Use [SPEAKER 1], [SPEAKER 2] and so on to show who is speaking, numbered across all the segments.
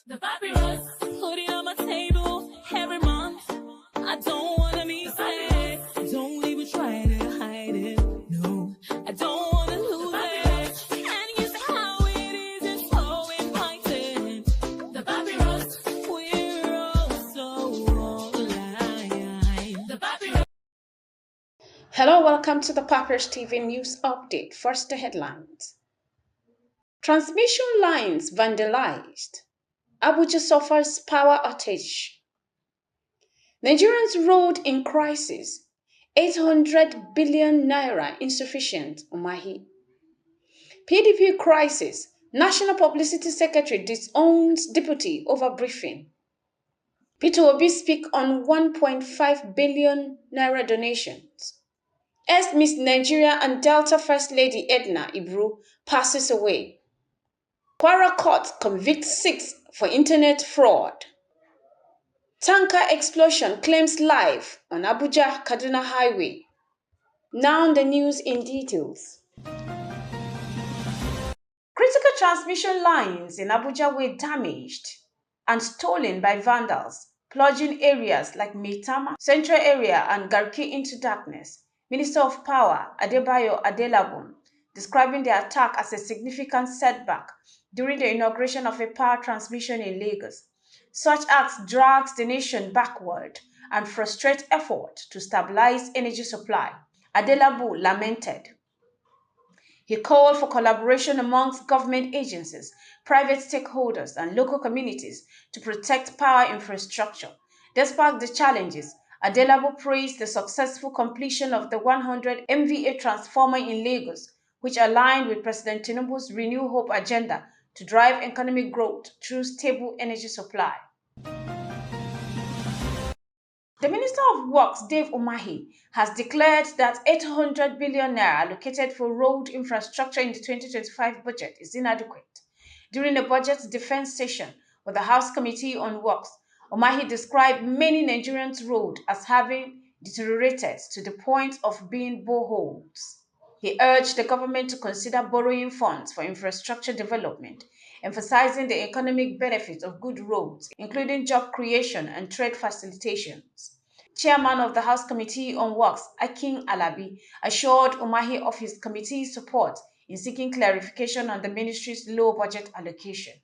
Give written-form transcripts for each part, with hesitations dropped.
[SPEAKER 1] The papyrus, putting on my table every month. I don't wanna be sad. Don't even try to hide it. No, I don't wanna lose it. And you see how it is, it's so inviting. The papyrus, we're all so alive. The papyrus.
[SPEAKER 2] Hello, welcome to the Papyrus TV News Update. First, the headlines. Transmission lines vandalized. Abuja suffers power outage. Nigerians road in crisis. 800 billion naira insufficient. Umahi. PDP crisis. National Publicity Secretary disowns deputy over briefing. Peter Obi speak on 1.5 billion naira donations. As Miss Nigeria and Delta First Lady Edna Ibru passes away. Kwara Court convicts 6 for internet fraud. Tanker explosion claims life on Abuja-Kaduna Highway. Now the news in details. Critical transmission lines in Abuja were damaged and stolen by vandals, plunging areas like Maitama, Central Area and Garki into darkness. Minister of Power Adebayo Adelabun describing the attack as a significant setback during the inauguration of a power transmission in Lagos. Such acts drags the nation backward and frustrate effort to stabilize energy supply. Adelabu lamented. He called for collaboration amongst government agencies, private stakeholders, and local communities to protect power infrastructure. Despite the challenges, Adelabo praised the successful completion of the 100 MVA transformer in Lagos, which aligned with President Tinubu's Renew Hope agenda to drive economic growth through stable energy supply. The Minister of Works, Dave Umahi, has declared that 800 billion naira allocated for road infrastructure in the 2025 budget is inadequate. During the budget defense session with the House Committee on Works, Umahi described many Nigerians' roads as having deteriorated to the point of being boreholes. He urged the government to consider borrowing funds for infrastructure development, emphasizing the economic benefits of good roads, including job creation and trade facilitations. Chairman of the House Committee on Works, Akin Alabi, assured Umahi of his committee's support in seeking clarification on the ministry's low budget allocation.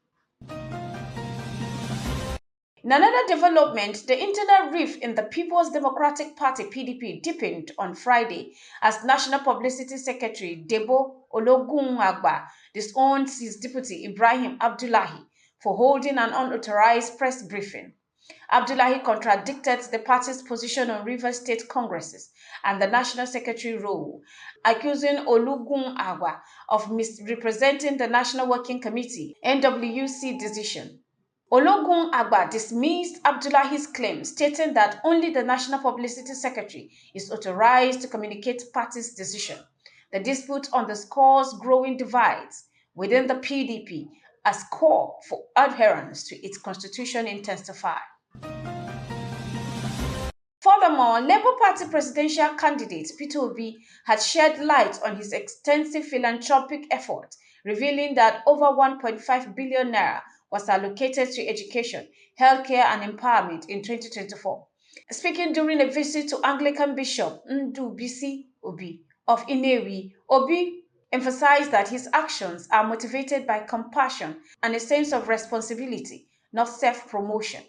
[SPEAKER 2] In another development, the internal rift in the People's Democratic Party (PDP) deepened on Friday as National Publicity Secretary Debo Ologunagba disowned his deputy Ibrahim Abdullahi for holding an unauthorized press briefing. Abdullahi contradicted the party's position on Rivers State Congresses and the National Secretary role, accusing Ologunagba of misrepresenting the National Working Committee (NWC) decision. Ologunagba dismissed Abdullahi's claim, stating that only the National Publicity Secretary is authorized to communicate party's decision. The dispute underscores growing divides within the PDP as call for adherence to its constitution intensify. Furthermore, Labour Party presidential candidate Peter Obi had shed light on his extensive philanthropic efforts, revealing that over 1.5 billion naira was allocated to education, healthcare, and empowerment in 2024. Speaking during a visit to Anglican Bishop Ndubisi Obi of Inewi, Obi emphasized that his actions are motivated by compassion and a sense of responsibility, not self-promotion.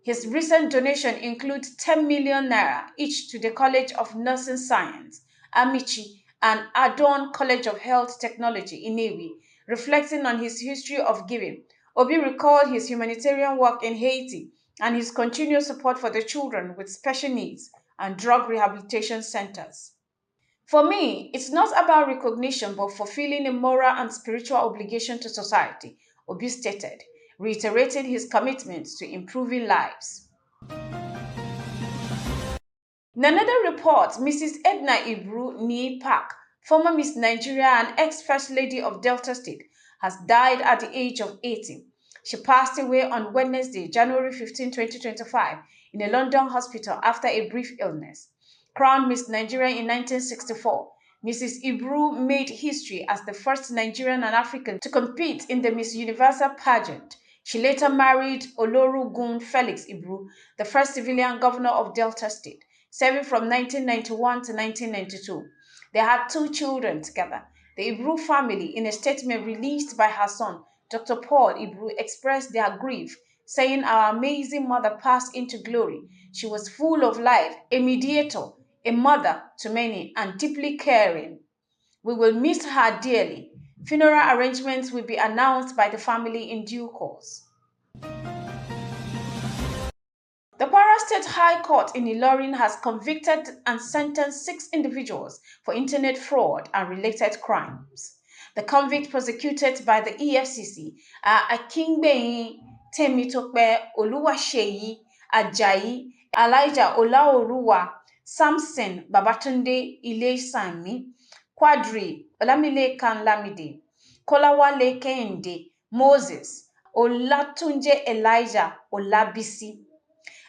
[SPEAKER 2] His recent donation includes 10 million naira each to the College of Nursing Science, Amici, and Adon College of Health Technology, Inewi, reflecting on his history of giving. Obi recalled his humanitarian work in Haiti and his continued support for the children with special needs and drug rehabilitation centers. For me, it's not about recognition but fulfilling a moral and spiritual obligation to society, Obi stated, reiterating his commitment to improving lives. In another report, Mrs. Edna Ibru Nii Park, former Miss Nigeria and ex-First Lady of Delta State, has died at the age of 80. She passed away on Wednesday, January 15, 2025, in a London hospital after a brief illness. Crowned Miss Nigeria in 1964, Mrs. Ibru made history as the first Nigerian and African to compete in the Miss Universal pageant. She later married Olorugun Felix Ibru, the first civilian governor of Delta State, serving from 1991 to 1992. They had 2 children together. The Ibru family, in a statement released by her son, Dr. Paul Ibru, expressed their grief, saying, "Our amazing mother passed into glory. She was full of life, a mediator, a mother to many, and deeply caring. We will miss her dearly. Funeral arrangements will be announced by the family in due course." The Kwara State High Court in Ilorin has convicted and sentenced 6 individuals for internet fraud and related crimes. The convicts prosecuted by the EFCC are Akingbeyin Temitope Oluwaseyi Ajayi, Elijah Olaoruwa, Samson Babatunde Ilesami, Quadri Olamilekan Lamide, Kolawale Kehinde, Moses, Olatunje Elijah Olabisi.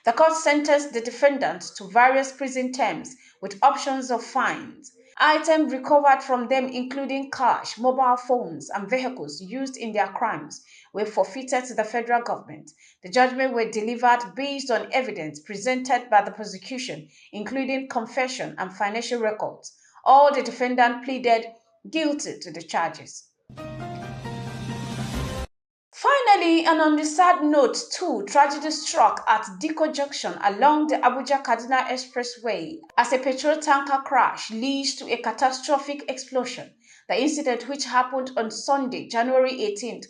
[SPEAKER 2] The court sentenced the defendants to various prison terms with options of fines. Items recovered from them, including cash, mobile phones, and vehicles used in their crimes, were forfeited to the federal government. The judgment were delivered based on evidence presented by the prosecution, including confession and financial records. All the defendants pleaded guilty to the charges. Finally, and on the sad note too, tragedy struck at Diko Junction along the Abuja-Kaduna Expressway as a petrol tanker crash leads to a catastrophic explosion. The incident, which happened on Sunday, January 18th,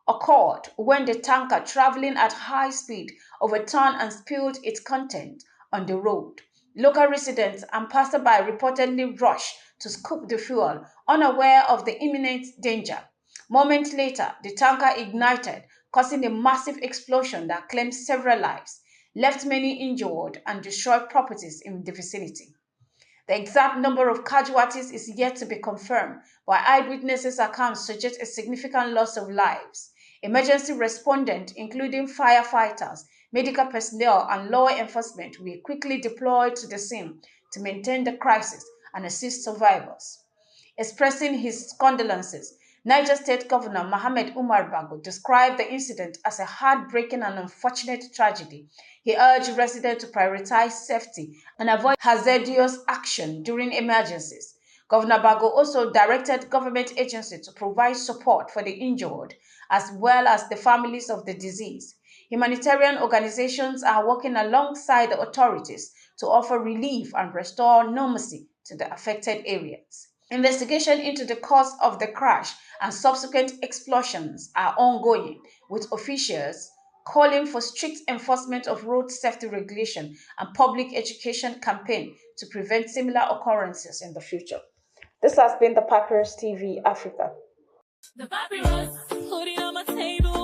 [SPEAKER 2] occurred when the tanker, traveling at high speed, overturned and spilled its content on the road. Local residents and passersby reportedly rushed to scoop the fuel, unaware of the imminent danger. Moments later, the tanker ignited, causing a massive explosion that claimed several lives, left many injured, and destroyed properties in the vicinity. The exact number of casualties is yet to be confirmed, but eyewitnesses' accounts suggest a significant loss of lives. Emergency respondents, including firefighters, medical personnel, and law enforcement, were quickly deployed to the scene to maintain the crisis and assist survivors. Expressing his condolences, Niger State Governor Mohamed Umar Bago described the incident as a heartbreaking and unfortunate tragedy. He urged residents to prioritize safety and avoid hazardous action during emergencies. Governor Bago also directed government agencies to provide support for the injured as well as the families of the deceased. Humanitarian organizations are working alongside the authorities to offer relief and restore normalcy to the affected areas. Investigation into the cause of the crash and subsequent explosions are ongoing, with officials calling for strict enforcement of road safety regulation and public education campaign to prevent similar occurrences in the future. This has been the Papyrus TV Africa.
[SPEAKER 1] The papyrus, put it on my table.